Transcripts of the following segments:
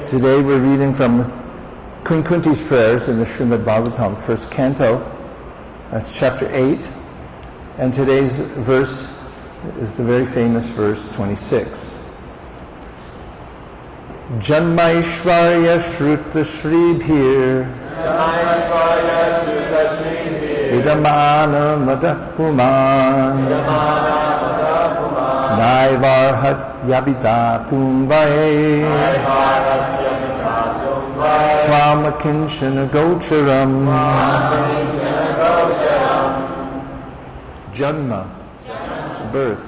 Today we're reading from Kunti's prayers in the Srimad Bhagavatam, first canto. That's chapter 8. And today's verse is the very famous verse 26. Janmaishvarya Shruta Shribhir Idamana Madapuman Naivarhat Yabitatum Vae Twamakinshana Gocharam. Janma, birth.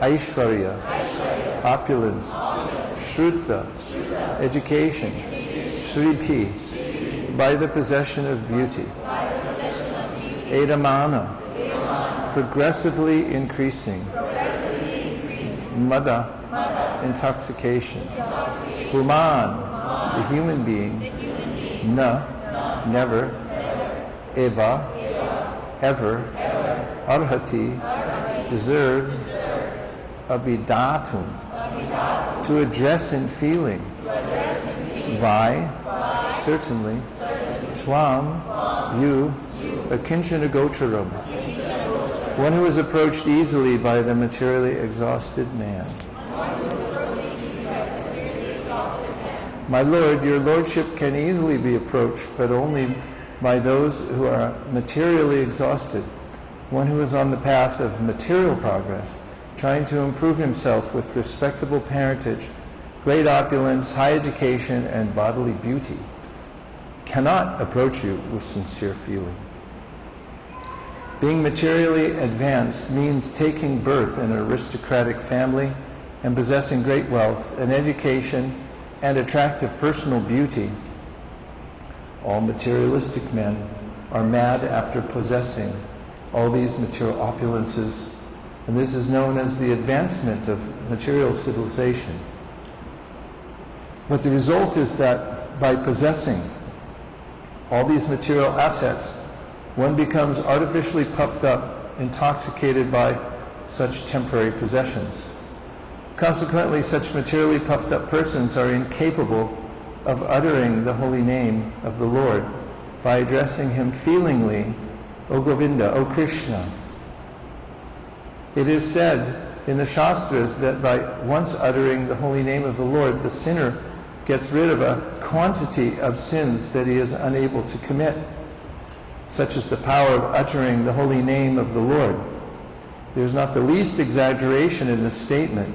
Aishvarya, opulence. Shruta, education. Shribhi, by the possession of beauty. Edamana, progressively increasing. Mada, intoxication. Human, the human being. Na, never. Eva, ever. Arhati, deserves. Abhidatum, to address in feeling. Vai, certainly. Twam, you. Akinchana Gocharam, one who is approached easily by the materially exhausted man. My Lord, your lordship can easily be approached, but only by those who are materially exhausted. One who is on the path of material progress, trying to improve himself with respectable parentage, great opulence, high education, and bodily beauty, cannot approach you with sincere feeling. Being materially advanced means taking birth in an aristocratic family and possessing great wealth, an education, and attractive personal beauty. All materialistic men are mad after possessing all these material opulences, and this is known as the advancement of material civilization. But the result is that by possessing all these material assets, one becomes artificially puffed up, intoxicated by such temporary possessions. Consequently, such materially puffed up persons are incapable of uttering the holy name of the Lord by addressing him feelingly, O Govinda, O Krishna. It is said in the Shastras that by once uttering the holy name of the Lord, the sinner gets rid of a quantity of sins that he is unable to commit. Such is the power of uttering the holy name of the Lord. There's not the least exaggeration in this statement.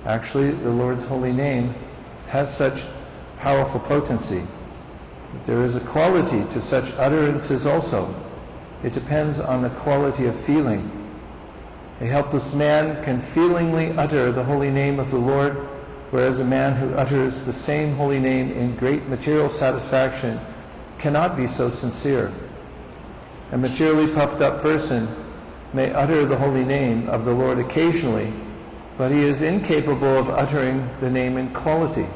Actually, the Lord's holy name has such powerful potency. But there is a quality to such utterances also. It depends on the quality of feeling. A helpless man can feelingly utter the holy name of the Lord, whereas a man who utters the same holy name in great material satisfaction cannot be so sincere. A materially puffed up person may utter the holy name of the Lord occasionally, but he is incapable of uttering the name in quality.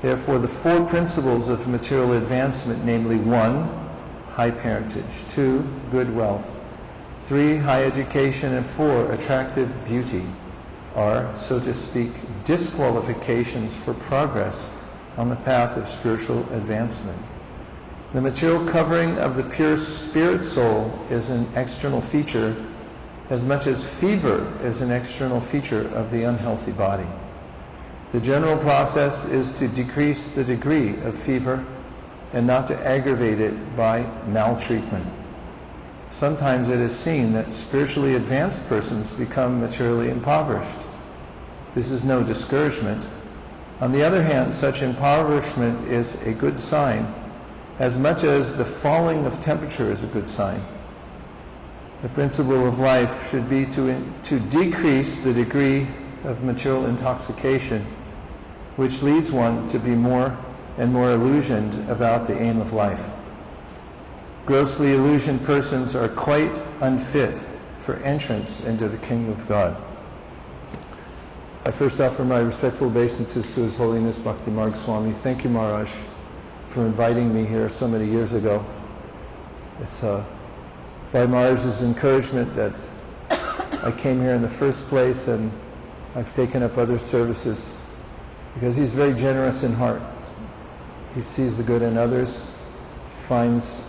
Therefore, the four principles of material advancement, namely 1, high parentage, 2, good wealth, 3, high education, and 4, attractive beauty, are, so to speak, disqualifications for progress on the path of spiritual advancement. The material covering of the pure spirit soul is an external feature, as much as fever is an external feature of the unhealthy body. The general process is to decrease the degree of fever and not to aggravate it by maltreatment. Sometimes it is seen that spiritually advanced persons become materially impoverished. This is no discouragement. On the other hand, such impoverishment is a good sign, as much as the falling of temperature is a good sign. The principle of life should be to decrease the degree of material intoxication, which leads one to be more and more illusioned about the aim of life. Grossly illusioned persons are quite unfit for entrance into the kingdom of God. I first offer my respectful obeisances to His Holiness Bhakti Marg Swami. Thank you, Maharaj, for inviting me here so many years ago. It's by Maharaj's encouragement that I came here in the first place, and I've taken up other services because he's very generous in heart. He sees the good in others, finds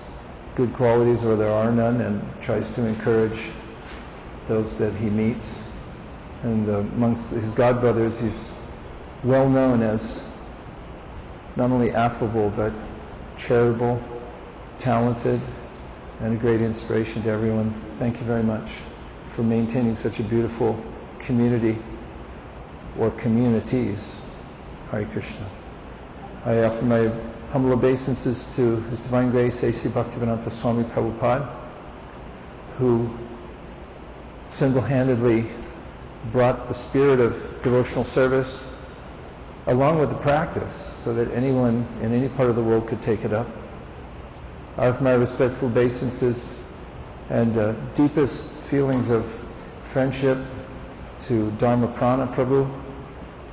good qualities where there are none, and tries to encourage those that he meets. And amongst his godbrothers, he's well known as not only affable, but charitable, talented, and a great inspiration to everyone. Thank you very much for maintaining such a beautiful community, or communities. Hare Krishna. I offer my humble obeisances to His Divine Grace A.C. Bhaktivedanta Swami Prabhupada, who single-handedly brought the spirit of devotional service along with the practice so that anyone in any part of the world could take it up. I offer my respectful obeisances and deepest feelings of friendship to Dharmaprana Prabhu,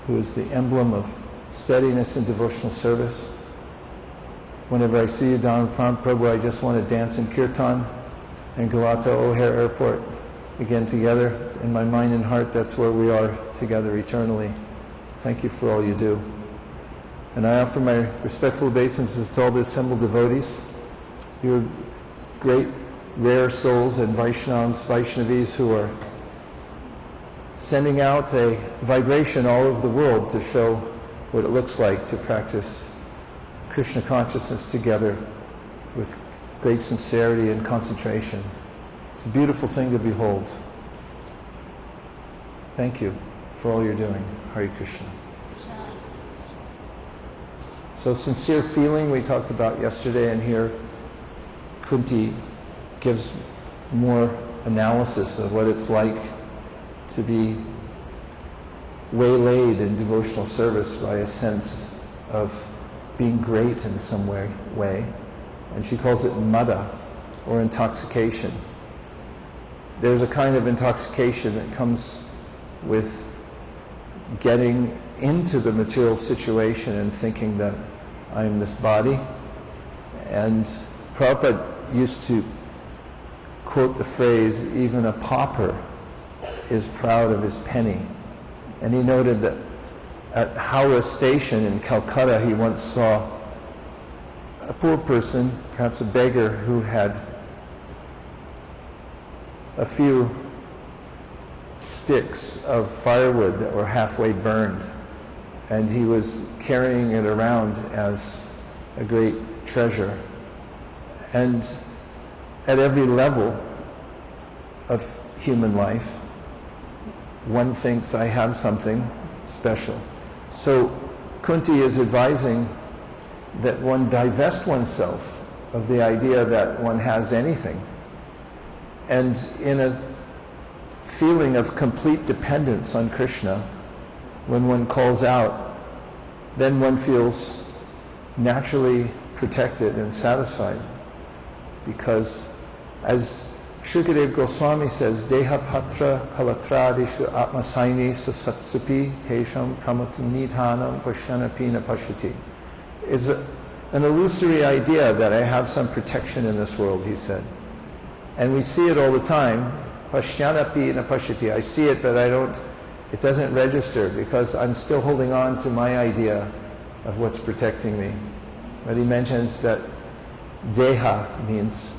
who is the emblem of steadiness in devotional service. Whenever I see you, Dharmaprana Prabhu, I just want to dance in kirtan and go out to O'Hare Airport again together. In my mind and heart, that's where we are together eternally. Thank you for all you do. And I offer my respectful obeisances to all the assembled devotees. You're great, rare souls and Vaishnavas, Vaishnavis who are sending out a vibration all over the world to show what it looks like to practice Krishna consciousness together with great sincerity and concentration. It's a beautiful thing to behold. Thank you for all you're doing. Hare Krishna. So sincere feeling we talked about yesterday, and here Kunti gives more analysis of what it's like to be waylaid in devotional service by a sense of being great in some way. And she calls it mada, or intoxication. There's a kind of intoxication that comes with getting into the material situation and thinking that I'm this body. And Prabhupada used to quote the phrase, even a pauper is proud of his penny. And he noted that at Howrah Station in Calcutta, he once saw a poor person, perhaps a beggar, who had a few sticks of firewood that were halfway burned, and he was carrying it around as a great treasure. And at every level of human life, one thinks, I have something special. So Kunti is advising that one divest oneself of the idea that one has anything, and in a feeling of complete dependence on Krishna, when one calls out, then one feels naturally protected and satisfied, because as Shukadeva Goswami says, Deha patra kalatradishu atmasaini susatsapi tesham pramutanidhanam pashanapina pashati. It's an illusory idea that I have some protection in this world, he said. And we see it all the time. Pashanapina pashati. I see it, but it doesn't register because I'm still holding on to my idea of what's protecting me. But he mentions that deha means,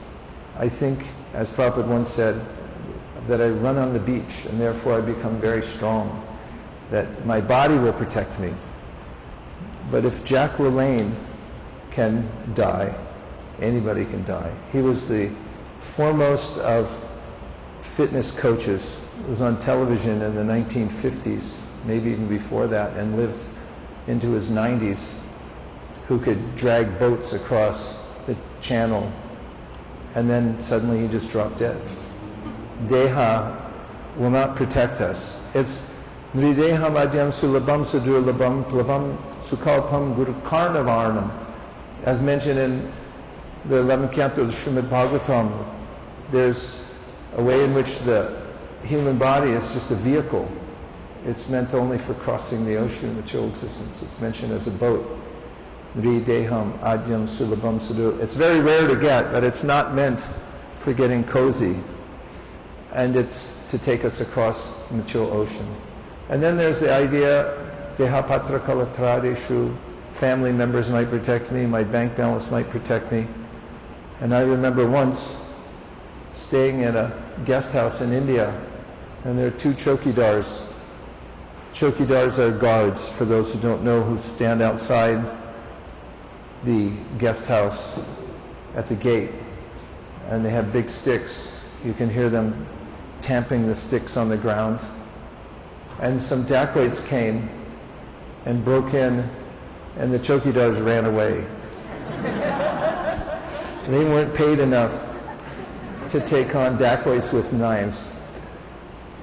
I think, as Prabhupada once said, that I run on the beach and therefore I become very strong, that my body will protect me. But if Jack LaLanne can die, anybody can die. He was the foremost of fitness coaches. He was on television in the 1950s, maybe even before that, and lived into his 90s, who could drag boats across the channel, and then suddenly he just dropped dead. Deha will not protect us. It's Nrideha madhyam sulabam sadurlabam plavam sukalpam gurukarnavarnam. As mentioned in the 11th canto of the Srimad Bhagavatam, there's a way in which the human body is just a vehicle. It's meant only for crossing the ocean of material existence. It's mentioned as a boat. Nrideham adyam sulabam sadur. It's very rare to get, but it's not meant for getting cozy. And it's to take us across the material ocean. And then there's the idea Dehapatra kalatradeshu, family members might protect me, my bank balance might protect me. And I remember once staying in a guest house in India, and there are two chokidars. Chokidars are guards, for those who don't know, who stand outside the guest house at the gate, and they have big sticks. You can hear them tamping the sticks on the ground. And some dacoits came and broke in, and the chokidars ran away. They weren't paid enough to take on dacoits with knives.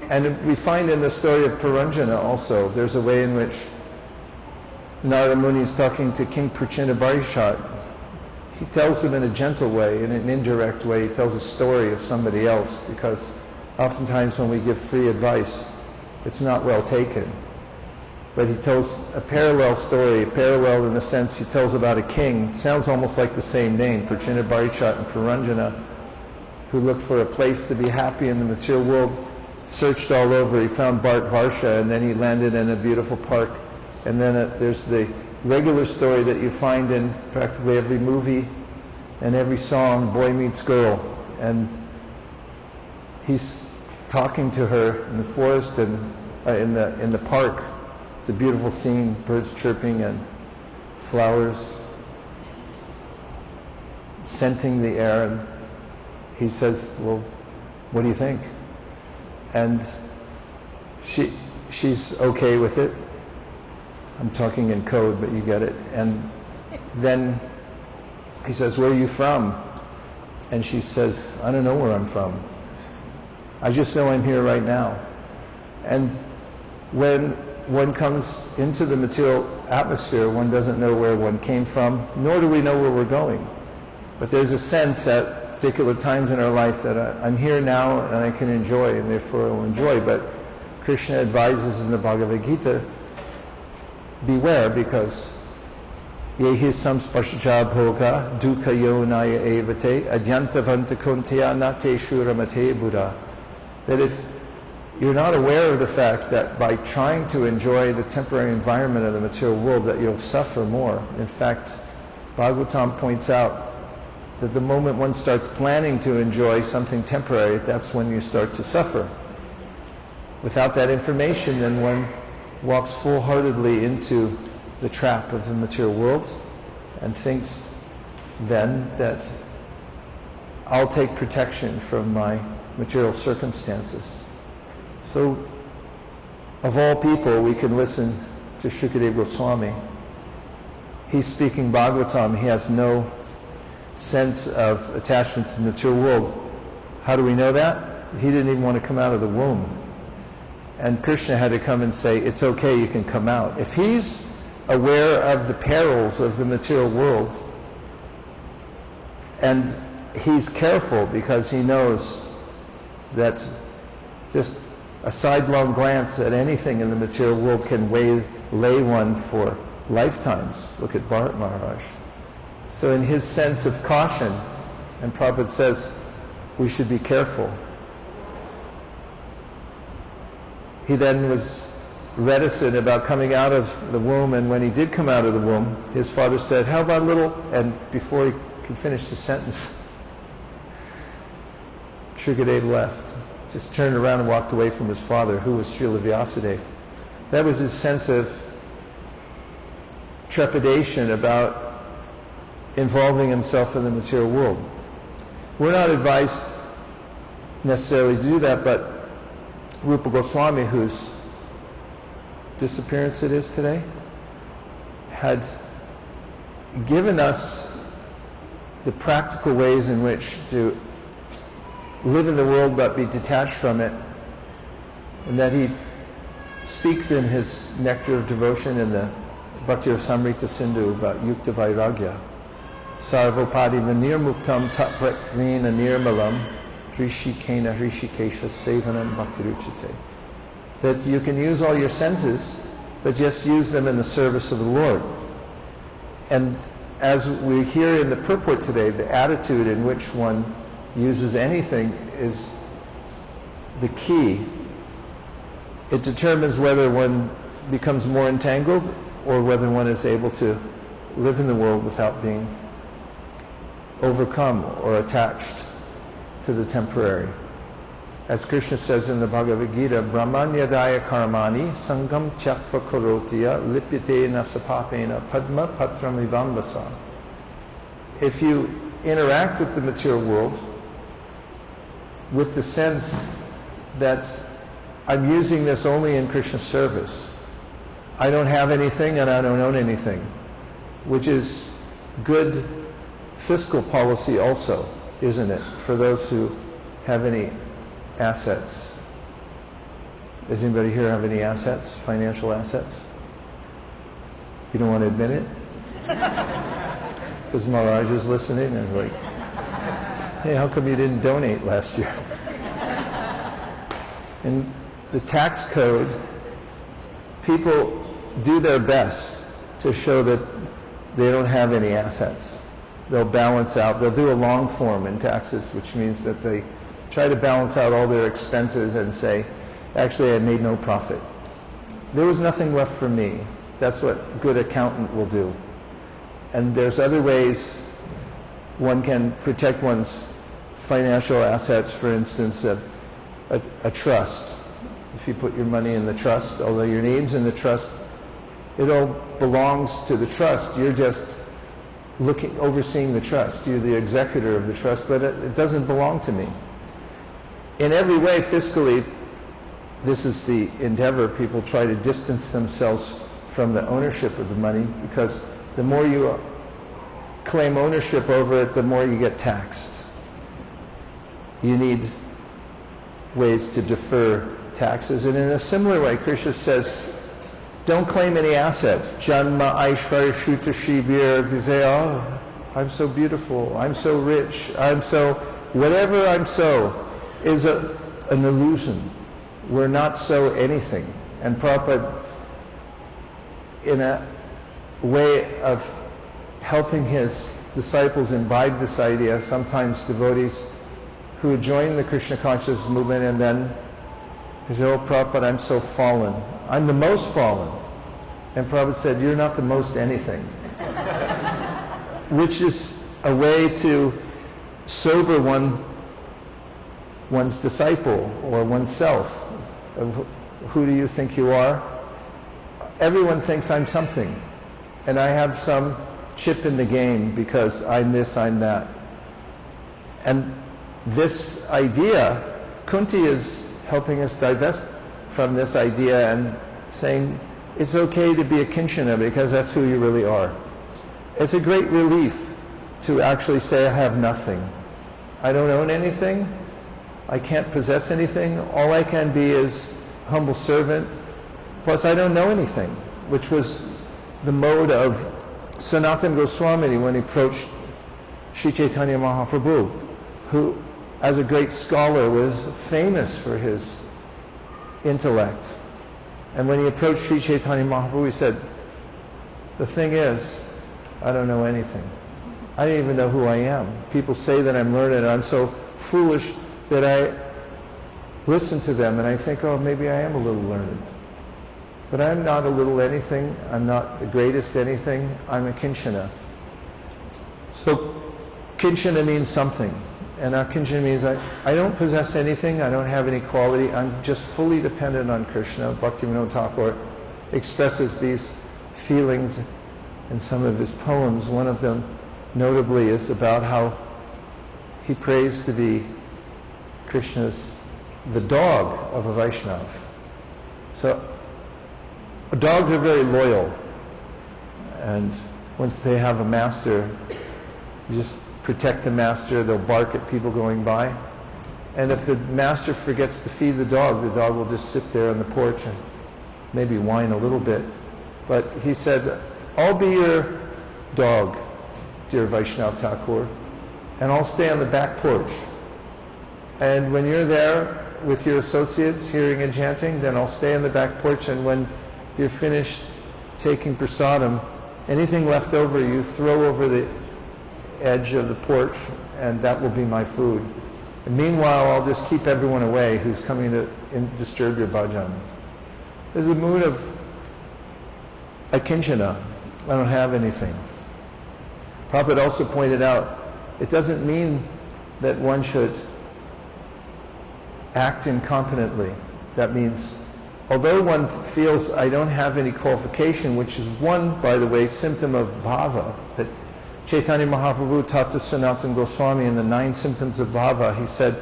And we find in the story of Puranjana also, there's a way in which Narada Muni is talking to King Prachinabarhishat. He tells him in a gentle way, in an indirect way, he tells a story of somebody else, because oftentimes when we give free advice, it's not well taken. But he tells a parallel story, parallel in the sense he tells about a king. Sounds almost like the same name, Prachinabarhishat and Puranjana, who looked for a place to be happy in the material world, searched all over. He found Bharat Varsha, and then he landed in a beautiful park. And then there's the regular story that you find in practically every movie and every song, boy meets girl. And he's talking to her in the forest and in the park. It's a beautiful scene, birds chirping and flowers scenting the air. And he says, well, what do you think? And she's okay with it. I'm talking in code, but you get it. And then he says, where are you from? And she says, I don't know where I'm from. I just know I'm here right now. And when one comes into the material atmosphere, one doesn't know where one came from, nor do we know where we're going. But there's a sense at particular times in our life that I'm here now and I can enjoy, and therefore I will enjoy. But Krishna advises in the Bhagavad Gita, beware, because yehi samsparshaja bhoga dukkha yonaya evate adyantavanta kuntya nate shuramate buddha. That if you're not aware of the fact that by trying to enjoy the temporary environment of the material world that you'll suffer more. In fact, Bhagavatam points out that the moment one starts planning to enjoy something temporary, that's when you start to suffer. Without that information, then one walks full-heartedly into the trap of the material world and thinks then that I'll take protection from my material circumstances. So, of all people, we can listen to Shukadeva Goswami. He's speaking Bhagavatam. He has no sense of attachment to the material world. How do we know that? He didn't even want to come out of the womb. And Krishna had to come and say, it's okay, you can come out. If he's aware of the perils of the material world, and he's careful because he knows that just a sidelong glance at anything in the material world can lay one for lifetimes. Look at Bharat Maharaj. So in his sense of caution, and Prabhupada says we should be careful, he then was reticent about coming out of the womb, and when he did come out of the womb, his father said, how about a little, and before he could finish the sentence, Shukadeva left, just turned around and walked away from his father, who was Srila Vyasadeva. That was his sense of trepidation about involving himself in the material world. We're not advised necessarily to do that, but Rupa Goswami, whose disappearance it is today, had given us the practical ways in which to live in the world but be detached from it, and that he speaks in his Nectar of Devotion in the Bhakti Rasamrita Sindhu about Yukta Vairagya. Sarvopadi Nirmuktam Tatprakrina Nirmalam Rishikena Rishikesha Sevanam Bhaktiruchite. That you can use all your senses, but just use them in the service of the Lord. And as we hear in the purport today, the attitude in which one uses anything is the key. It determines whether one becomes more entangled, or whether one is able to live in the world without being overcome or attached to the temporary. As Krishna says in the Bhagavad Gita, Brahmanyadaya karmani sangam chakva karotiya lipyate nasapapena padma patram ivambasa. If you interact with the material world with the sense that I'm using this only in Krishna's service, I don't have anything and I don't own anything, which is good fiscal policy also, isn't it, for those who have any assets. Does anybody here have any assets, financial assets? You don't want to admit it? Because Maharaj is listening and like, hey, how come you didn't donate last year? In the tax code, people do their best to show that they don't have any assets. They'll balance out, they'll do a long form in taxes, which means that they try to balance out all their expenses and say, actually I made no profit. There was nothing left for me. That's what a good accountant will do. And there's other ways one can protect one's financial assets, for instance, a trust. If you put your money in the trust, although your name's in the trust, it all belongs to the trust. You're just overseeing the trust. You're the executor of the trust, but it doesn't belong to me. In every way, fiscally, this is the endeavor. People try to distance themselves from the ownership of the money, because the more you claim ownership over it, the more you get taxed. You need ways to defer taxes. And in a similar way, Krishna says, don't claim any assets. Janma aishvarya shuta shibir vizaya. I'm so beautiful. I'm so rich. I'm so... Whatever I'm so is an illusion. We're not so anything. And Prabhupada, in a way of helping his disciples imbibe this idea, sometimes devotees who join the Krishna consciousness movement and then he said, oh Prabhupada, I'm so fallen. I'm the most fallen. And Prabhupada said, you're not the most anything. Which is a way to sober one's disciple or oneself. Of who do you think you are? Everyone thinks I'm something. And I have some chip in the game because I'm this, I'm that. And this idea, Kunti is helping us divest from this idea and saying it's okay to be a Kinshana because that's who you really are. It's a great relief to actually say I have nothing. I don't own anything. I can't possess anything. All I can be is humble servant. Plus I don't know anything, which was the mode of Sanatana Goswami when he approached Sri Chaitanya Mahaprabhu, who as a great scholar was famous for his intellect. And when he approached Sri Chaitanya Mahaprabhu, he said, the thing is, I don't know anything. I don't even know who I am. People say that I'm learned, and I'm so foolish that I listen to them and I think, oh, maybe I am a little learned. But I'm not a little anything. I'm not the greatest anything. I'm a Kinshana. So Kinshana means something. And our Kinshana means I don't possess anything. I don't have any quality. I'm just fully dependent on Krishna. Bhaktivinoda Thakur expresses these feelings in some of his poems. One of them notably is about how he prays to be Krishna's, the dog of a Vaishnava. So dogs are very loyal, and once they have a master, you just protect the master. They'll bark at people going by, and if the master forgets to feed the dog will just sit there on the porch and maybe whine a little bit. But he said, I'll be your dog, dear Vaishnava Thakur, and I'll stay on the back porch. And when you're there with your associates hearing and chanting, then I'll stay on the back porch, and when you're finished taking prasadam, anything left over you throw over the edge of the porch, and that will be my food. And meanwhile, I'll just keep everyone away who's coming to disturb your bhajan. There's a mood of akinchana. I don't have anything. Prabhupada also pointed out, it doesn't mean that one should act incompetently. That means, although one feels I don't have any qualification, which is one, by the way, symptom of bhava, that Chaitanya Mahaprabhu taught to Sanatana Goswami in the 9 symptoms of bhava, he said,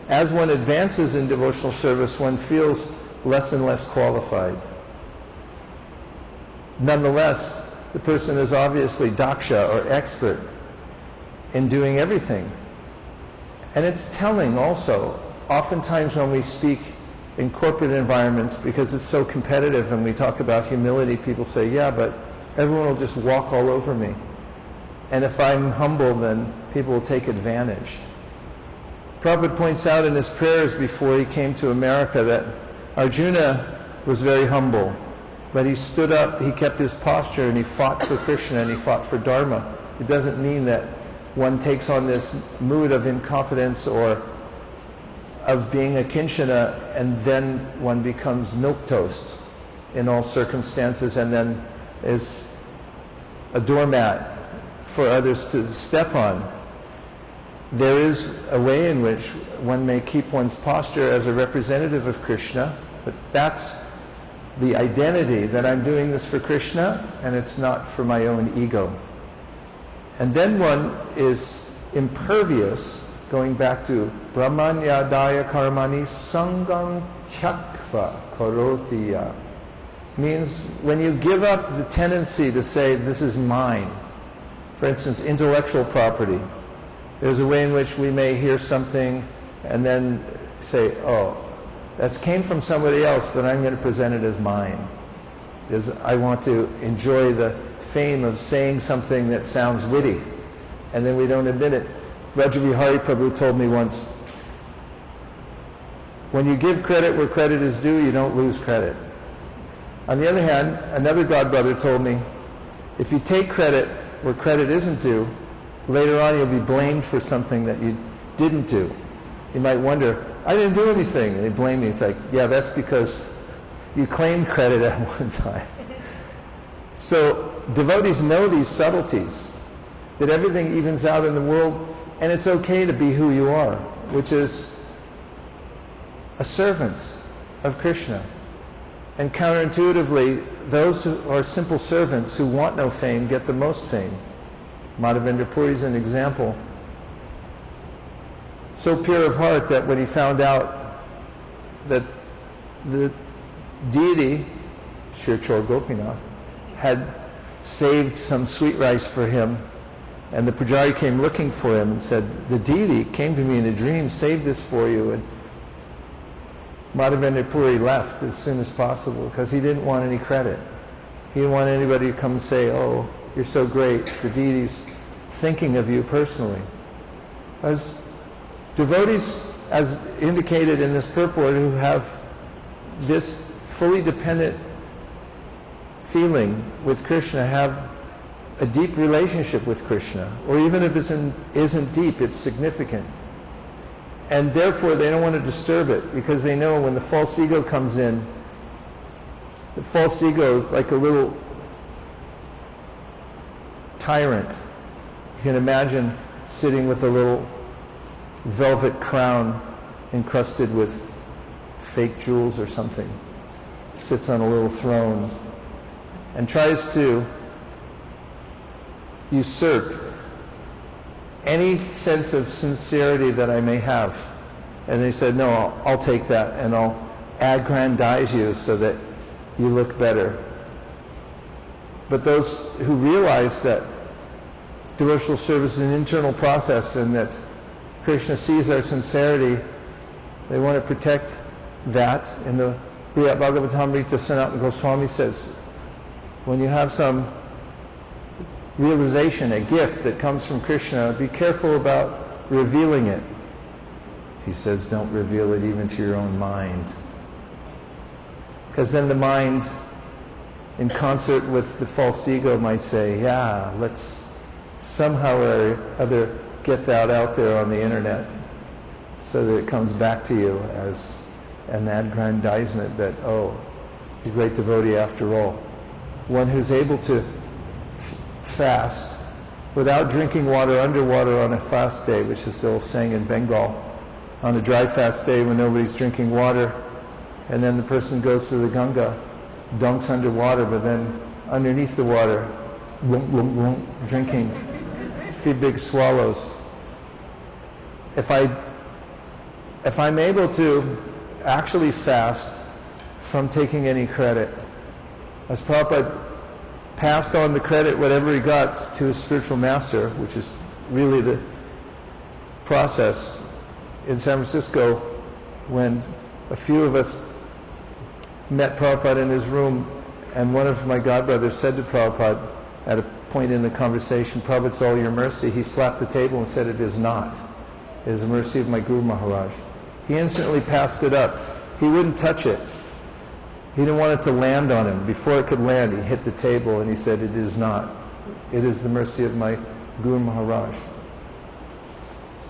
as one advances in devotional service, one feels less and less qualified. Nonetheless, the person is obviously daksha, or expert, in doing everything. And it's telling also, oftentimes when we speak in corporate environments, because it's so competitive and we talk about humility, people say, yeah, but everyone will just walk all over me. And if I'm humble, then people will take advantage. Prabhupada points out in his prayers before he came to America that Arjuna was very humble, but he stood up, he kept his posture, and he fought for Krishna and he fought for Dharma. It doesn't mean that one takes on this mood of incompetence or of being a kinshana and then one becomes milquetoast in all circumstances and then is a doormat for others to step on. There is a way in which one may keep one's posture as a representative of Krishna, but that's the identity, that I'm doing this for Krishna and it's not for my own ego. And then one is impervious, going back to Brahmanyadaya karmani sangam chakva karotiya. Means when you give up the tendency to say, this is mine. For instance, intellectual property. There's a way in which we may hear something and then say, oh, that came from somebody else, but I'm going to present it as mine. Because I want to enjoy the fame of saying something that sounds witty. And then we don't admit it. Vraja Vihari Prabhu told me once, when you give credit where credit is due, you don't lose credit. On the other hand, another Godbrother told me, if you take credit where credit isn't due, later on you'll be blamed for something that you didn't do. You might wonder, I didn't do anything, and they blame me. It's like, yeah, that's because you claimed credit at one time. So devotees know these subtleties, that everything evens out in the world, and it's okay to be who you are, which is a servant of Krishna. And counterintuitively, those who are simple servants who want no fame get the most fame. Madhavaendra Puri is an example. So pure of heart that when he found out that the deity, Kṣīra-corā-gopīnātha, had saved some sweet rice for him, and the pujari came looking for him and said, the deity came to me in a dream, saved this for you. And Madhavaendra Puri left as soon as possible because he didn't want any credit. He didn't want anybody to come and say, oh, you're so great, the deity's thinking of you personally. As devotees, as indicated in this purport, who have this fully dependent feeling with Krishna, have a deep relationship with Krishna, or even if it isn't deep, it's significant. And therefore they don't want to disturb it, because they know when the false ego comes in, the false ego is like a little tyrant. You can imagine sitting with a little velvet crown encrusted with fake jewels or something, sits on a little throne and tries to usurp any sense of sincerity that I may have. And they said, no, I'll take that and I'll aggrandize you so that you look better. But those who realize that devotional service is an internal process and that Krishna sees our sincerity, they want to protect that. In the Bhagavatamrita, Sanatana Goswami says, when you have some realization, a gift that comes from Krishna, be careful about revealing it. He says, don't reveal it even to your own mind. Because then the mind, in concert with the false ego, might say, yeah, let's somehow or other get that out there on the internet so that it comes back to you as an aggrandizement that, oh, you're a great devotee after all. one who's able to fast without drinking water underwater on a fast day, which is the old saying in Bengal, on a dry fast day when nobody's drinking water, and then the person goes through the Ganga, dunks underwater, but then underneath the water, drinking a few big swallows. If I'm able to actually fast from taking any credit, as Prabhupada passed on the credit, whatever he got, to his spiritual master, which is really the process in San Francisco, when a few of us met Prabhupada in his room, and one of my godbrothers said to Prabhupada at a point in the conversation, "Prabhupada, it's all your mercy." He slapped the table and said, "It is not. It is the mercy of my Guru Maharaj." He instantly passed it up. He wouldn't touch it. He didn't want it to land on him. Before it could land, he hit the table and he said, "It is not. It is the mercy of my Guru Maharaj."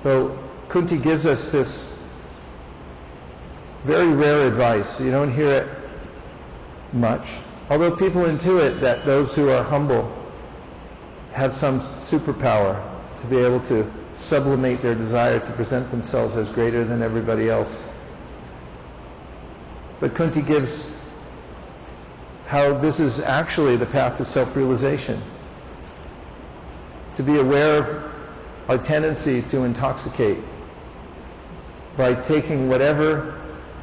So Kunti gives us this very rare advice. You don't hear it much, although people intuit that those who are humble have some superpower to be able to sublimate their desire to present themselves as greater than everybody else. But Kunti gives how this is actually the path to self-realization. To be aware of our tendency to intoxicate by taking whatever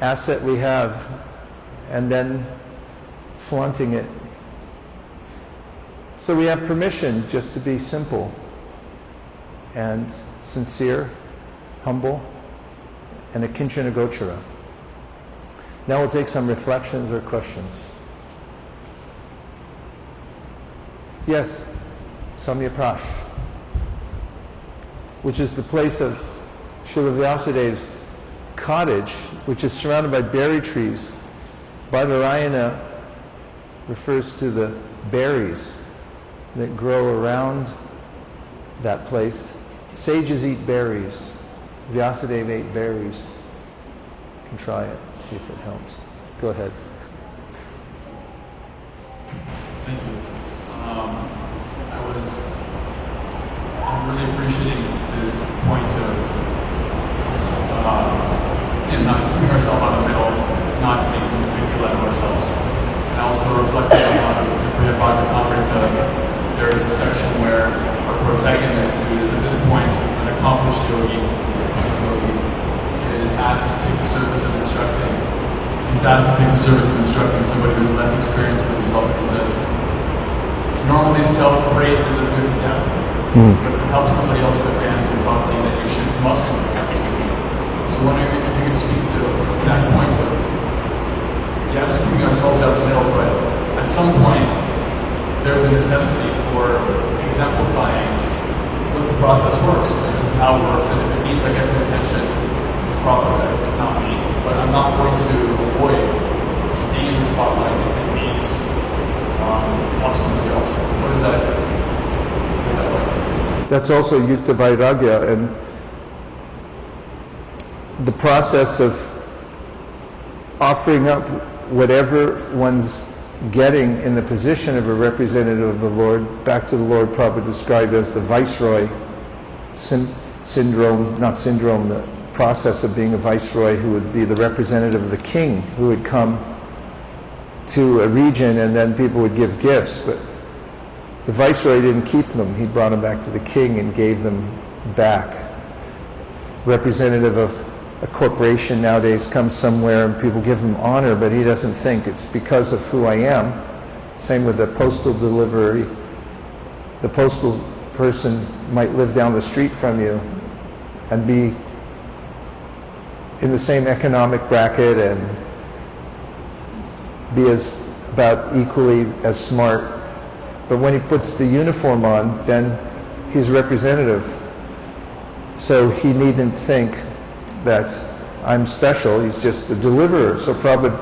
asset we have and then flaunting it. So we have permission just to be simple and sincere, humble, and a kinchana gochara. Now we'll take some reflections or questions. Yes, Samya Prash, which is the place of Srila Vyasadev's cottage, which is surrounded by berry trees. Badarayana refers to the berries that grow around that place. Sages eat berries. Vyasadeva ate berries. You can try it, see if it helps. Go ahead. Thank you. I'm really appreciating this point of not keeping ourselves out of the middle, not making a big deal out of ourselves. And also reflecting on the Bhagavatamrita, there is a section where our protagonist, who is at this point an accomplished yogi, is asked to take the service of instructing. He's asked to take the service of instructing somebody who is less experienced than himself exists. Normally self-praise is as good as death. But if it helps somebody else to advance in bhakti, then you must do it. So wondering if you could speak to that point of, yes, keeping ourselves out the middle, but at some point there's a necessity for exemplifying what the process works. Like, this is how it works, and if it needs, I guess, an attention, it's Prabhupada said, it's not me. But I'm not going to avoid being in the spotlight if it needs help somebody else. What is that like? That's also yukta vairagya, and the process of offering up whatever one's getting in the position of a representative of the Lord. Back to the Lord, Prabhupada described as the Viceroy syndrome, not syndrome, the process of being a Viceroy who would be the representative of the king, who would come to a region and then people would give gifts, but the Viceroy didn't keep them. He brought them back to the king and gave them back. Representative of a corporation nowadays comes somewhere and people give him honor, but he doesn't think it's because of who I am. Same with the postal delivery. The postal person might live down the street from you and be in the same economic bracket and be as about equally as smart. But when he puts the uniform on, then he's representative. So he needn't think that I'm special, he's just a deliverer. So Prabhupada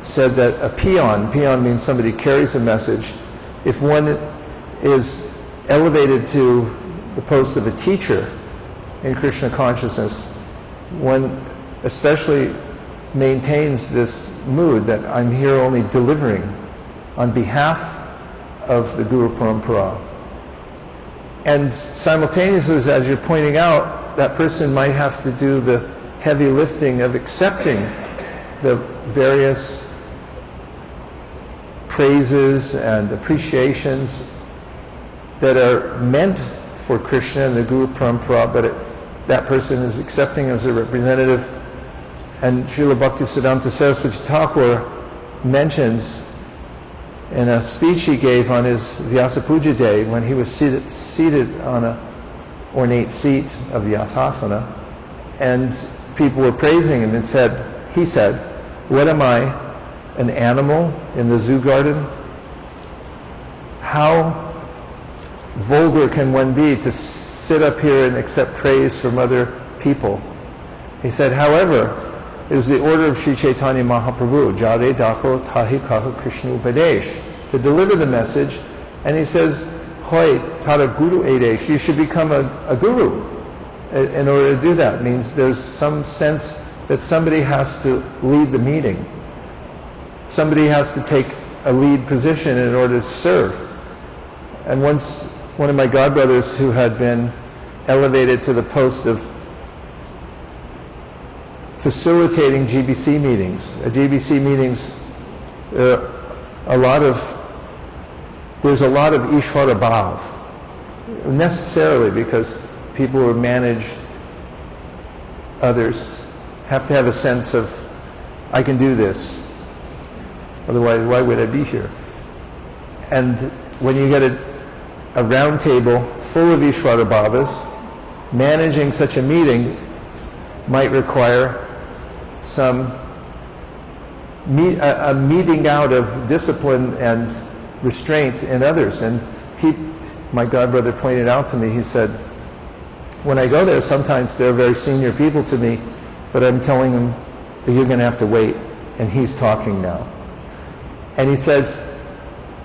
said that a peon means somebody carries a message. If one is elevated to the post of a teacher in Krishna consciousness, one especially maintains this mood that I'm here only delivering on behalf of the Guru Parampara. And simultaneously, as you're pointing out, that person might have to do the heavy lifting of accepting the various praises and appreciations that are meant for Krishna and the Guru Parampara, but that person is accepting as a representative. And Srila Bhaktisiddhanta Saraswati Thakur mentions in a speech he gave on his Vyasa Puja day, when he was seated on an ornate seat of Vyasasana, and people were praising him, and he said, "What am I, an animal in the zoo garden? How vulgar can one be to sit up here and accept praise from other people?" He said, however, it is the order of Sri Chaitanya Mahaprabhu, Jare Dako Tahi Kaha Krishna Upadesh, to deliver the message. And he says, Hoi Tara Guru Edesh, you should become a guru. In order to do that, means there's some sense that somebody has to lead the meeting. Somebody has to take a lead position in order to serve. And once, one of my godbrothers who had been elevated to the post of facilitating GBC meetings. At GBC meetings, there's a lot of Ishvara Bhav, necessarily, because people who manage others have to have a sense of, I can do this, otherwise why would I be here? And when you get a round table full of Ishvara Bhavas, managing such a meeting might require some a meeting out of discipline and restraint in others. And my godbrother pointed out to me, he said, when I go there, sometimes they're very senior people to me, but I'm telling them that you're going to have to wait, and he's talking now. And he says,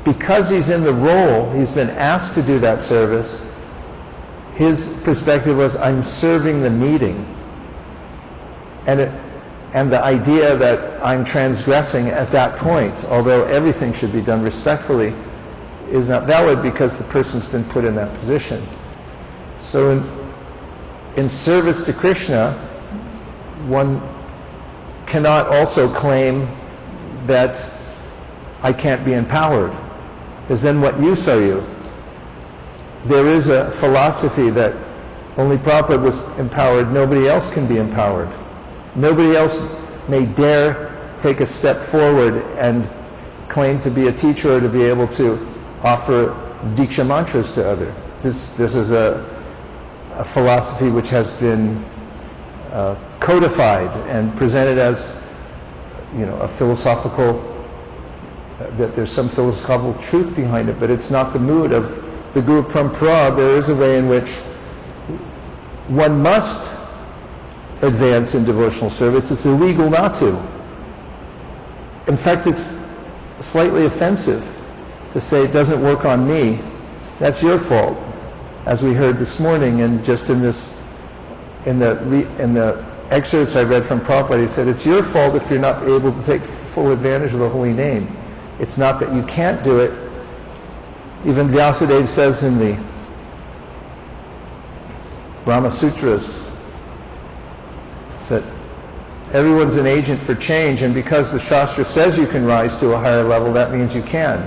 because he's in the role, he's been asked to do that service, his perspective was, I'm serving the meeting. And the idea that I'm transgressing at that point, although everything should be done respectfully, is not valid because the person's been put in that position. So in service to Krishna, one cannot also claim that I can't be empowered, because then what use are you? There is a philosophy that only Prabhupada was empowered, nobody else can be empowered. Nobody else may dare take a step forward and claim to be a teacher or to be able to offer Diksha mantras to others. This is a philosophy which has been codified and presented as, a philosophical, that there's some philosophical truth behind it, but it's not the mood of the Guru Parampara. There is a way in which one must advance in devotional service. It's illegal not to. In fact, it's slightly offensive to say it doesn't work on me. That's your fault, as we heard this morning, and just in the excerpts I read from Prabhupada, he said it's your fault if you're not able to take full advantage of the holy name. It's not that you can't do it. Even Vyasadeva says in the Brahma Sutras that everyone's an agent for change, and because the Shastra says you can rise to a higher level, that means you can.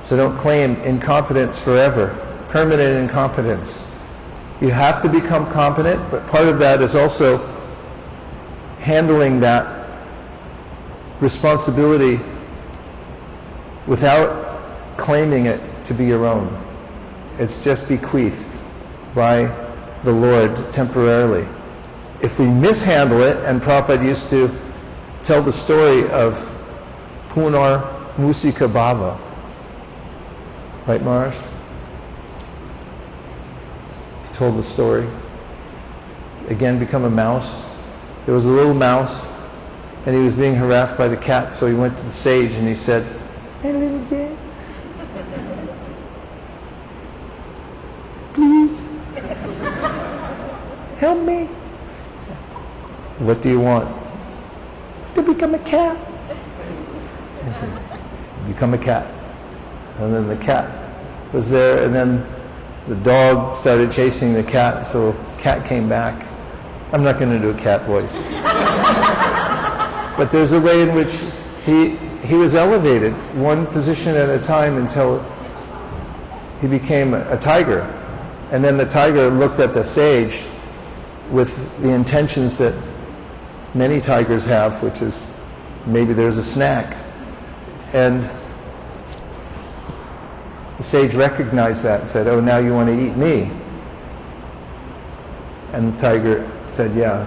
So don't claim incompetence forever, permanent incompetence. You have to become competent, but part of that is also handling that responsibility without claiming it to be your own. It's just bequeathed by the Lord temporarily. If we mishandle it, and Prabhupada used to tell the story of Punar Musika Bhava. Right, Maharaj? He told the story. Again, become a mouse. There was a little mouse, and he was being harassed by the cat, so he went to the sage and he said, "Hey, little kid, please, help me. What do you want?" "To become a cat." He said, "Become a cat." And then the cat was there, and then the dog started chasing the cat, so cat came back. I'm not going to do a cat voice. But there's a way in which he was elevated one position at a time until he became a tiger. And then the tiger looked at the sage with the intentions that many tigers have, which is maybe there's a snack. And the sage recognized that and said, "Oh, now you want to eat me?" And the tiger said, "Yeah."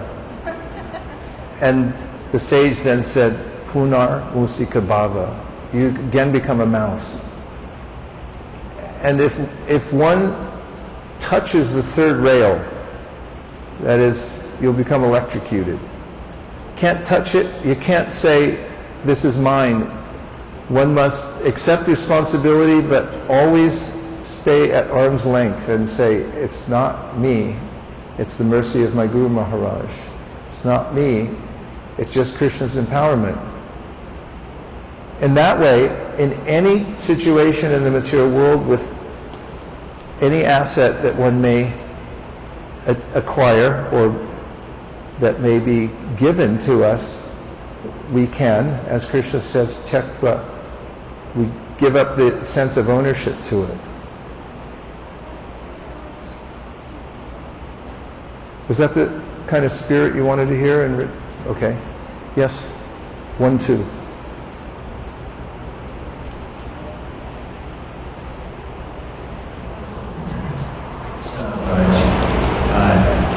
And the sage then said, "Punar musika bhava." You again become a mouse. And if one touches the third rail, that is, you'll become electrocuted. Can't touch it. You can't say, "This is mine." One must accept responsibility, but always stay at arm's length and say, "It's not me. It's the mercy of my Guru Maharaj. It's not me. It's just Krishna's empowerment." In that way, in any situation in the material world with any asset that one may acquire or that may be given to us, we can, as Krishna says, "Tyaktva," we give up the sense of ownership to it. Was that the kind of spirit you wanted to hear? Okay. Yes? 1, 2.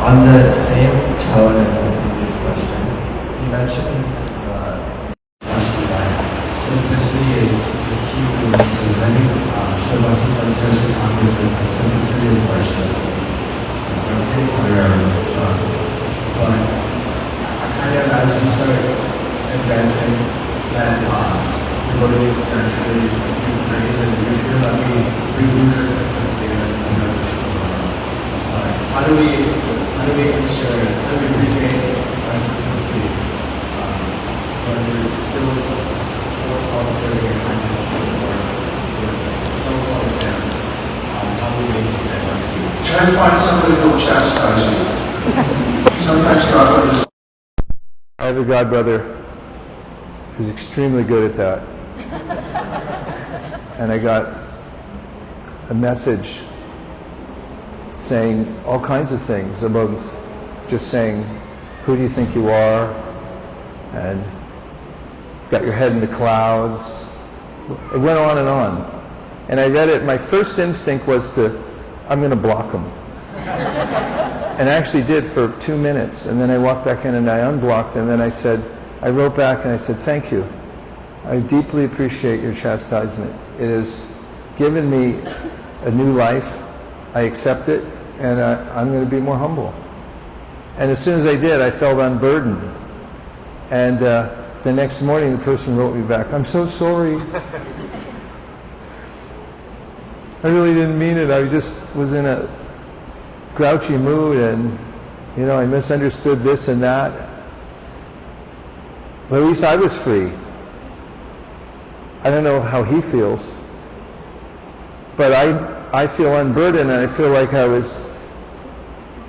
On the same tone as the previous question, you mentioned simplicity is key to learning. Shabbat Saraswati Thakur says that simplicity is Vaishnava. But kind of as we start advancing, that devotees naturally give praise, and we feel that we lose our simplicity and another. How do we ensure, how do we regain our simplicity when we're still so-called serving a kind of or so-called advance? How do we maintain that must Try to find somebody who will chastise you. Sometimes Godbrothers. I have a Godbrother who's extremely good at that. And I got a message saying all kinds of things about just saying, "Who do you think you are?" And "You've got your head in the clouds." It went on and on. And I read it, my first instinct was I'm going to block him. And I actually did for 2 minutes. And then I walked back in and I unblocked, and then I wrote back and I said, "Thank you. I deeply appreciate your chastisement. It has given me a new life. I accept it, and I'm going to be more humble." And as soon as I did, I felt unburdened. And the next morning, the person wrote me back, "I'm so sorry. I really didn't mean it. I just was in a grouchy mood, and I misunderstood this and that." But at least I was free. I don't know how he feels, but I feel unburdened, and I feel like I was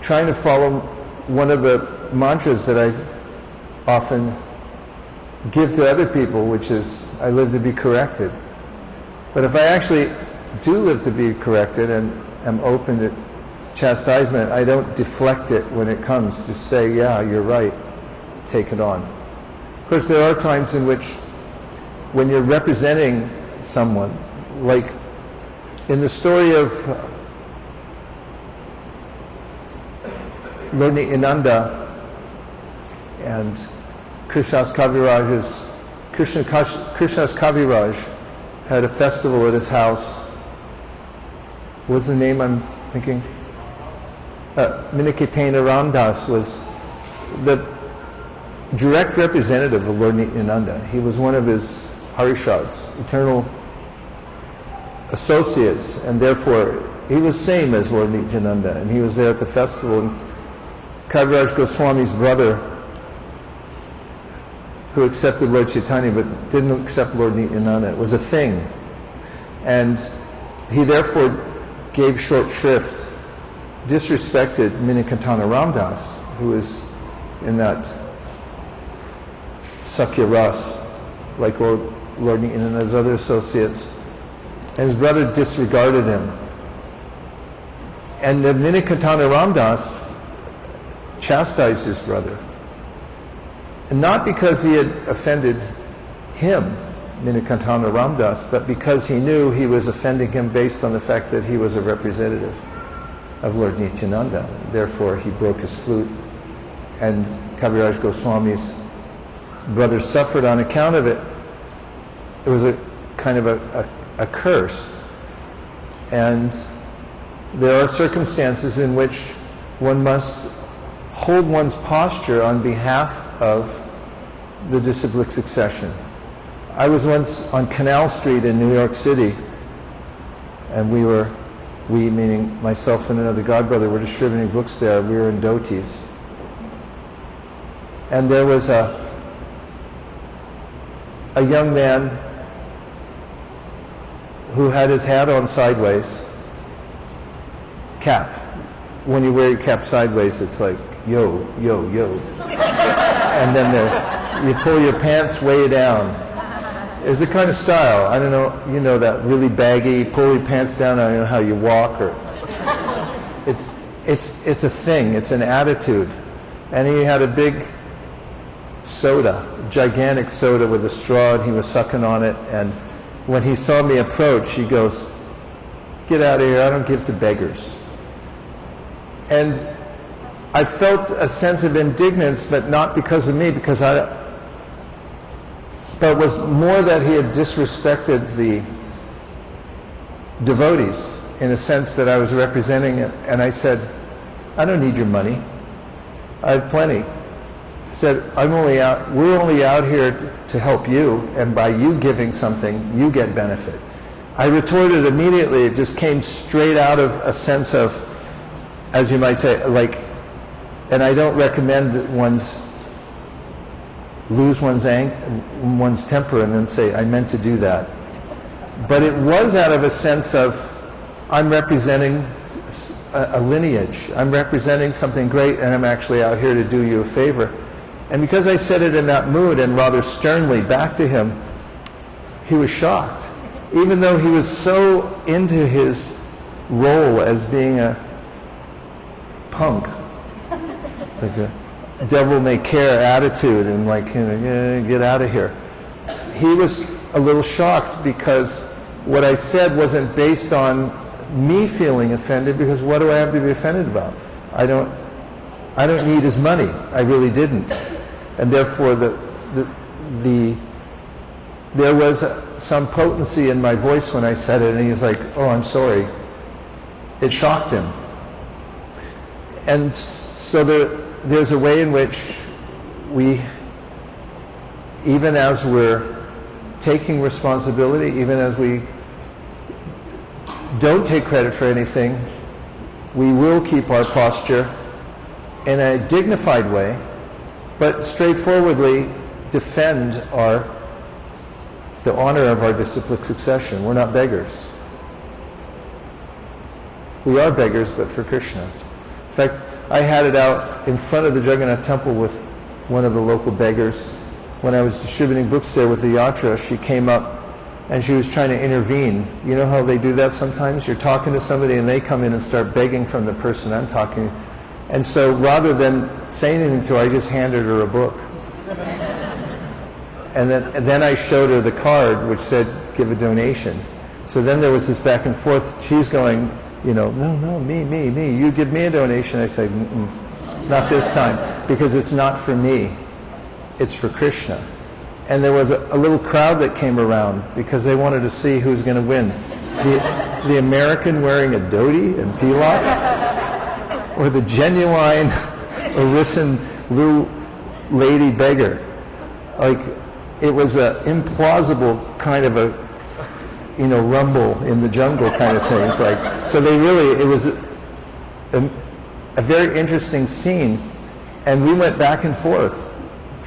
trying to follow one of the mantras that I often give to other people, which is, "I live to be corrected." But if I actually do live to be corrected and am open to chastisement, I don't deflect it when it comes. Just say, "Yeah, you're right. Take it on." Of course, there are times in which, when you're representing someone, like in the story of Lord Nityananda and Krishna's Kaviraj had a festival at his house. What's the name I'm thinking? Minikitena Ramdas was the direct representative of Lord Nityananda. He was one of his Harishads, eternal associates, and therefore he was same as Lord Nityananda, and he was there at the festival. And Kaviraj Goswami's brother, who accepted Lord Chaitanya but didn't accept Lord Nityananda, it was a thing. And he therefore gave short shrift, disrespected Minikantana Ramdas, who is in that Sakya Ras, like Lord Nityananda and his other associates. And his brother disregarded him. And the Minikantana Ramdas chastised his brother. And not because he had offended him, Minikantana Ramdas, but because he knew he was offending him based on the fact that he was a representative of Lord Nityananda. Therefore, he broke his flute, and Kaviraj Goswami's brother suffered on account of it. It was a kind of a curse. And there are circumstances in which one must hold one's posture on behalf of the disciplic succession. I was once on Canal Street in New York City, and we meaning myself and another Godbrother, were distributing books there. We were in Devotees. And there was a young man who had his hat on sideways, cap. When you wear your cap sideways, it's like, yo, yo, yo. And then you pull your pants way down. It's a kind of style. I don't know, you know, that really baggy, pull your pants down, I don't know how you walk, or it's a thing, it's an attitude. And he had a big soda, gigantic soda with a straw, and he was sucking on it, and when he saw me approach, he goes, "Get out of here, I don't give to beggars." And I felt a sense of indignance, but not because of me, but it was more that he had disrespected the devotees in a sense that I was representing it. And I said, "I don't need your money. I have plenty." I said, we're only out here to help you, and by you giving something, you get benefit. I retorted immediately. It just came straight out of a sense of, as you might say, like, and I don't recommend lose one's temper and then say, "I meant to do that." But it was out of a sense of, I'm representing a lineage. I'm representing something great, and I'm actually out here to do you a favor. And because I said it in that mood and rather sternly back to him, he was shocked. Even though he was so into his role as being a punk, like a devil may care attitude, and like, you know, get out of here. He was a little shocked because what I said wasn't based on me feeling offended, because what do I have to be offended about? I don't need his money. I really didn't. And therefore there was some potency in my voice when I said it, and he was like, "Oh, I'm sorry." It shocked him. And so there's a way in which we, even as we're taking responsibility, even as we don't take credit for anything, we will keep our posture in a dignified way, but straightforwardly defend the honor of our disciplic succession. We're not beggars. We are beggars, but for Krishna. In fact, I had it out in front of the Jagannath temple with one of the local beggars. When I was distributing books there with the yatra, she came up and she was trying to intervene. You know how they do that sometimes? You're talking to somebody and they come in and start begging from the person I'm talking to. And so rather than saying anything to her, I just handed her a book. And then I showed her the card which said, "Give a donation." So then there was this back and forth. She's going, you know, no, me. You give me a donation. I say, not this time, because it's not for me. It's for Krishna. And there was a little crowd that came around because they wanted to see who's going to win. The American wearing a dhoti and tilak, or the genuine Orissan little lady beggar. Like, it was an implausible kind of a, you know, rumble in the jungle kind of thing. It's like, so it was a very interesting scene, and we went back and forth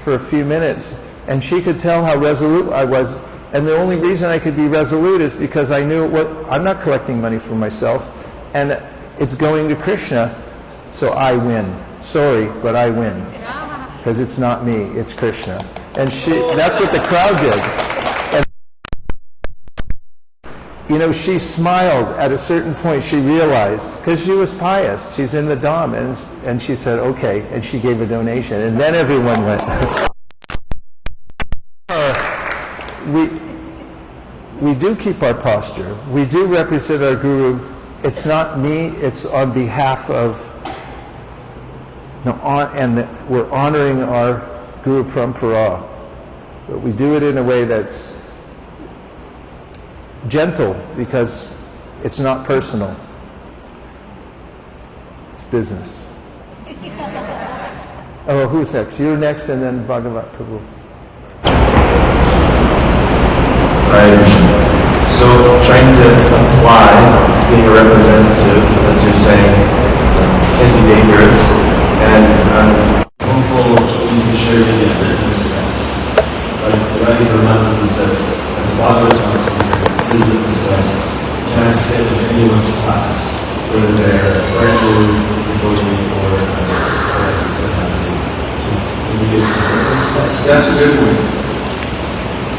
for a few minutes, and she could tell how resolute I was And the only reason I could be resolute is because I knew I'm not collecting money for myself, and it's going to Krishna, so I win. Sorry, but I win. Because it's not me, it's Krishna. And that's what the crowd did. And, she smiled at a certain point. She realized, because she was pious, she's in the Dham, and she said, okay, and she gave a donation. And then everyone went. We do keep our posture. We do represent our Guru. It's not me, it's on behalf of, we're honoring our Guru Parampara. But we do it in a way that's gentle, because it's not personal. It's business. Oh, who's next? You're next, and then Bhagavat Prabhu. So trying to apply being a representative, as you're saying, can be dangerous, and I'm hopeful you can share with me a litmus test. Like Vraja Vihari Prabhu says, as Bhagavatam speaker, his litmus test, can I sit in anyone's class, whether they're brand new devotee or a sannyasi? So can you give some litmus test? That's a good one.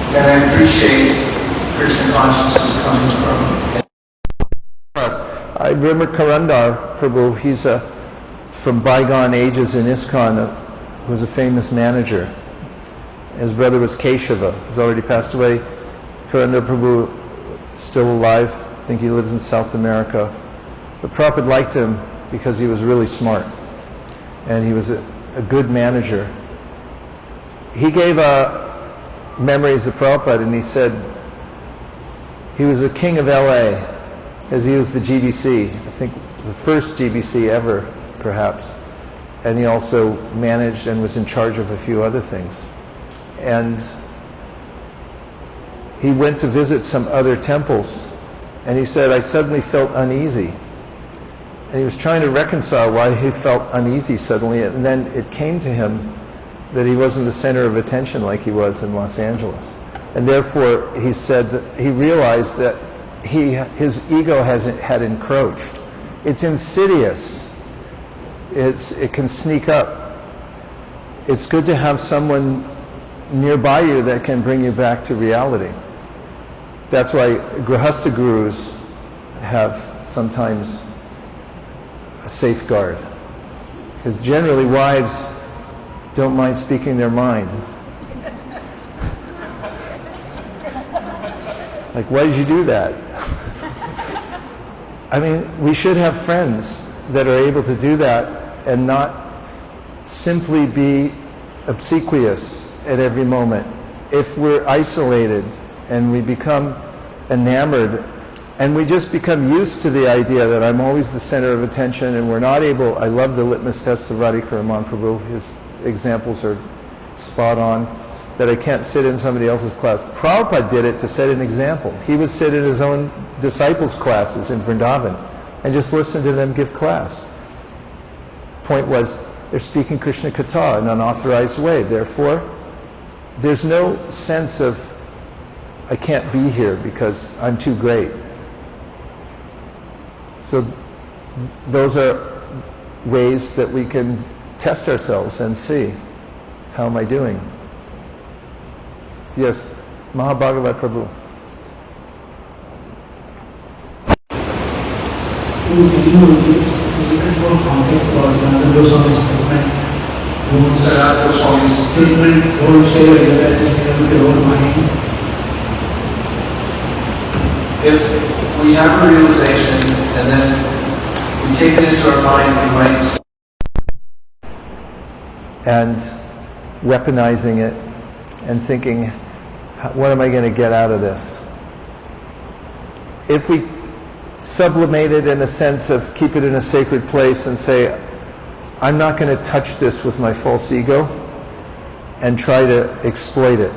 And I appreciate Krishna consciousness coming from. I remember Karandar Prabhu, he's from bygone ages in ISKCON, was a famous manager. His brother was Keshava, he's already passed away. Karandar Prabhu, still alive, I think he lives in South America. But Prabhupada liked him because he was really smart, and he was a good manager. He gave memories of Prabhupada, and he said he was the king of LA, as he was the GBC, I think the first GBC ever, perhaps. And he also managed and was in charge of a few other things. And he went to visit some other temples, and he said, I suddenly felt uneasy. And he was trying to reconcile why he felt uneasy suddenly, and then it came to him that he wasn't the center of attention like he was in Los Angeles. And therefore, he said that he realized that his ego had encroached. It's insidious. It can sneak up. It's good to have someone nearby you that can bring you back to reality. That's why Grihastha gurus have sometimes a safeguard. Because generally wives don't mind speaking their mind. Like, why did you do that? I mean, we should have friends that are able to do that and not simply be obsequious at every moment. If we're isolated and we become enamored and we just become used to the idea that I'm always the center of attention and we're not able, I love the litmus test of Radhikaraman Prabhu, his examples are spot on, that I can't sit in somebody else's class. Prabhupada did it to set an example. He would sit in his own disciples' classes in Vrindavan and just listen to them give class. Point was, they're speaking Krishna Katha in an unauthorized way. Therefore, there's no sense of, I can't be here because I'm too great. So those are ways that we can test ourselves and see, how am I doing? Yes, Mahabhagavat Prabhu. Context for Sanatana Goswami's statement. Sanatana Goswami's statement, don't share your realization with your own mind. If we have a realization and then we take it into our mind, we might. And weaponizing it and thinking, what am I going to get out of this? If we sublimate it in a sense of keep it in a sacred place and say, I'm not going to touch this with my false ego and try to exploit it.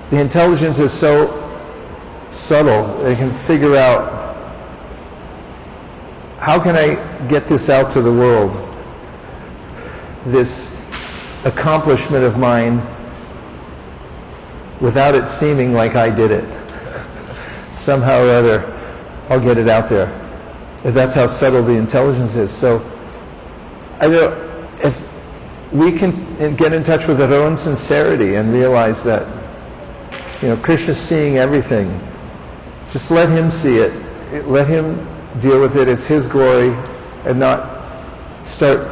The intelligence is so subtle, they can figure out, how can I get this out to the world? This accomplishment of mine without it seeming like I did it. Somehow or other, I'll get it out there. That's how subtle the intelligence is. So, I know if we can get in touch with our own sincerity and realize that, Krishna's seeing everything. Just let him see it. Let him deal with it. It's his glory, and not start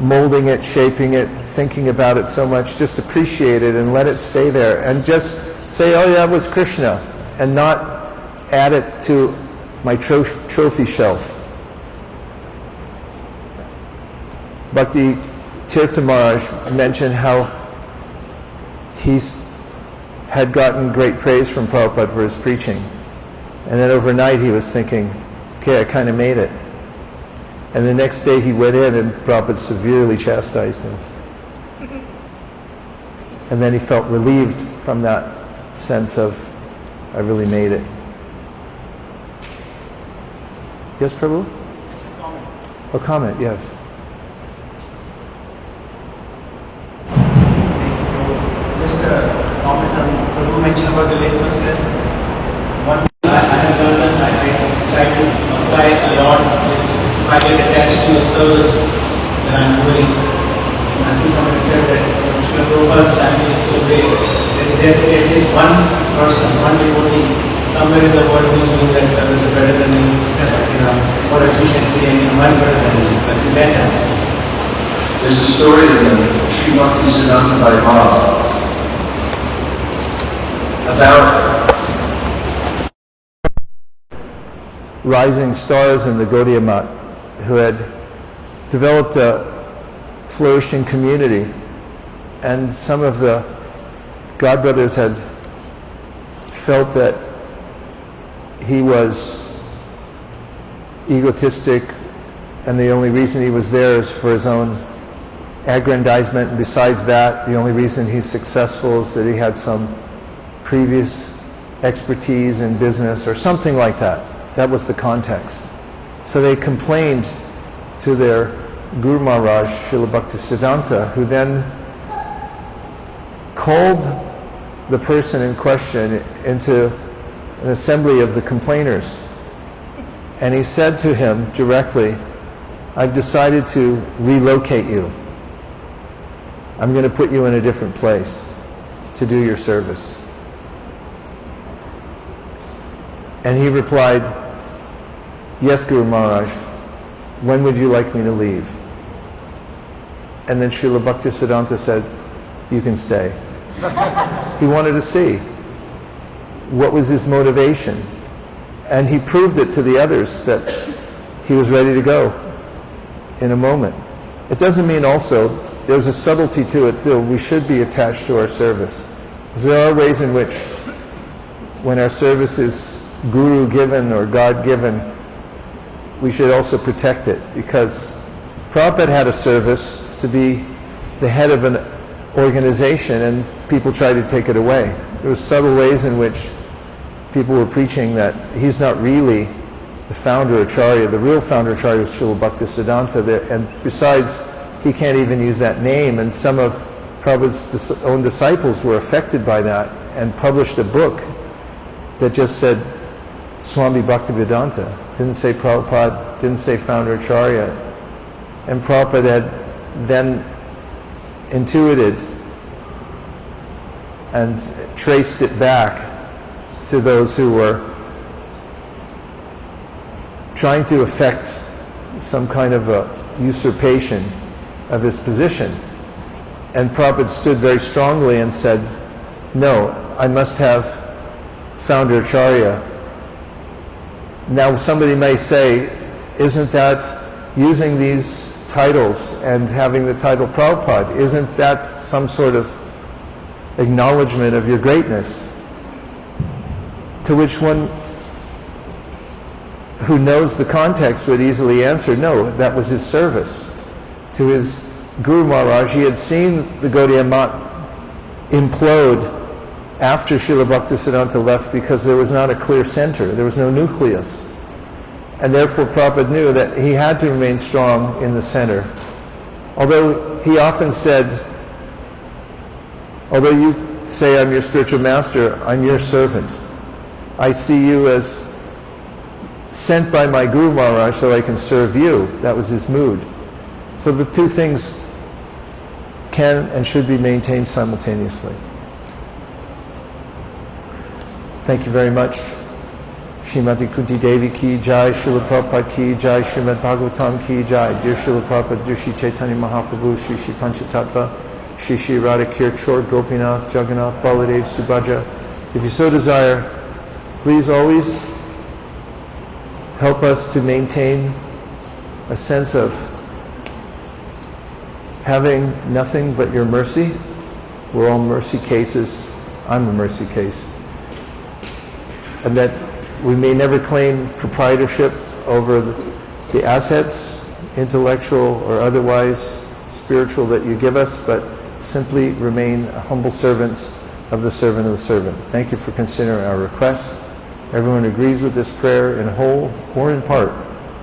molding it, shaping it, thinking about it so much. Just appreciate it and let it stay there. And just say, oh yeah, it was Krishna, and not add it to my trophy shelf. Bhakti Tirtha Maharaj mentioned how he had gotten great praise from Prabhupada for his preaching. And then overnight he was thinking, okay, I kind of made it. And the next day he went in and Prabhupada severely chastised him. And then he felt relieved from that sense of, I really made it. Yes, Prabhu? Comment. A comment, yes. Just a comment on Prabhu mentioned about the litmus test. One thing I have learned that I try to apply a lot is if I get attached to a service that I'm doing. I think somebody said that Srila Prabhupada's family is so big, there's definitely at least one person, one devotee somewhere in the world who's doing that service better than me, more efficiently and much better than me. But in that times. There's a story in the Srimad Siddhanta Vaibhava about rising stars in the Gaudiya Math who had developed a flourishing community, and some of the Godbrothers had felt that he was egotistic and the only reason he was there is for his own aggrandizement, and besides that, the only reason he's successful is that he had some previous expertise in business or something like that. That was the context. So they complained to their Guru Maharaj, Srila Bhaktisiddhanta, who then called the person in question into an assembly of the complainers. And he said to him directly, I've decided to relocate you. I'm going to put you in a different place to do your service. And he replied, yes, Guru Maharaj, when would you like me to leave? And then Srila Bhaktisiddhanta said, you can stay. He wanted to see what was his motivation. And he proved it to the others that he was ready to go in a moment. It doesn't mean also, there's a subtlety to it too. We should be attached to our service. There are ways in which, when our service is Guru given or God given, we should also protect it, because Prabhupada had a service to be the head of an organization and people tried to take it away. There were subtle ways in which people were preaching that he's not really the founder Acharya. The real founder Acharya was Srila Bhaktisiddhanta, and besides, he can't even use that name, and some of Prabhupada's own disciples were affected by that and published a book that just said Swami Bhaktivedanta. Didn't say Prabhupada, didn't say founder Acharya. And Prabhupada had then intuited and traced it back to those who were trying to effect some kind of a usurpation of his position. And Prabhupada stood very strongly and said, no, I must have founder Acharya. Now somebody may say, isn't that using these titles and having the title Prabhupada, isn't that some sort of acknowledgement of your greatness? To which one who knows the context would easily answer, no, that was his service to his Guru Maharaj. He had seen the Gaudiya Math implode after Srila Bhaktisiddhanta left because there was not a clear center, there was no nucleus. And therefore Prabhupada knew that he had to remain strong in the center. Although he often said, although you say, I'm your spiritual master, I'm your servant. I see you as sent by my Guru Maharaj so I can serve you. That was his mood. So the two things can and should be maintained simultaneously. Thank you very much. Srimati Kunti Devi ki jai, Srila Prabhupada ki jai, Srimad Bhagavatam ki jai, dear Srila Prabhupada, dear Shri Chaitanya Mahaprabhu, Shri Shri Panchatattva, Shri Shri Radha Kṣīra-corā-gopīnātha, Jagannath, Baladev, Subhadra. If you so desire, please always help us to maintain a sense of having nothing but your mercy. We're all mercy cases. I'm a mercy case. And that we may never claim proprietorship over the assets, intellectual or otherwise, spiritual, that you give us, but simply remain humble servants of the servant. Thank you for considering our request. Everyone agrees with this prayer in whole or in part.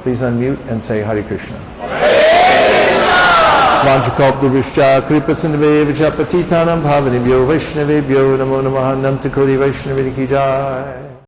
Please unmute and say Hare Krishna. Vanchakalptaruscha kripasindhave patitanam bhavanibhyo Vaishnavebhyo namo namaha Nam Takoti Vaishnaviki jai.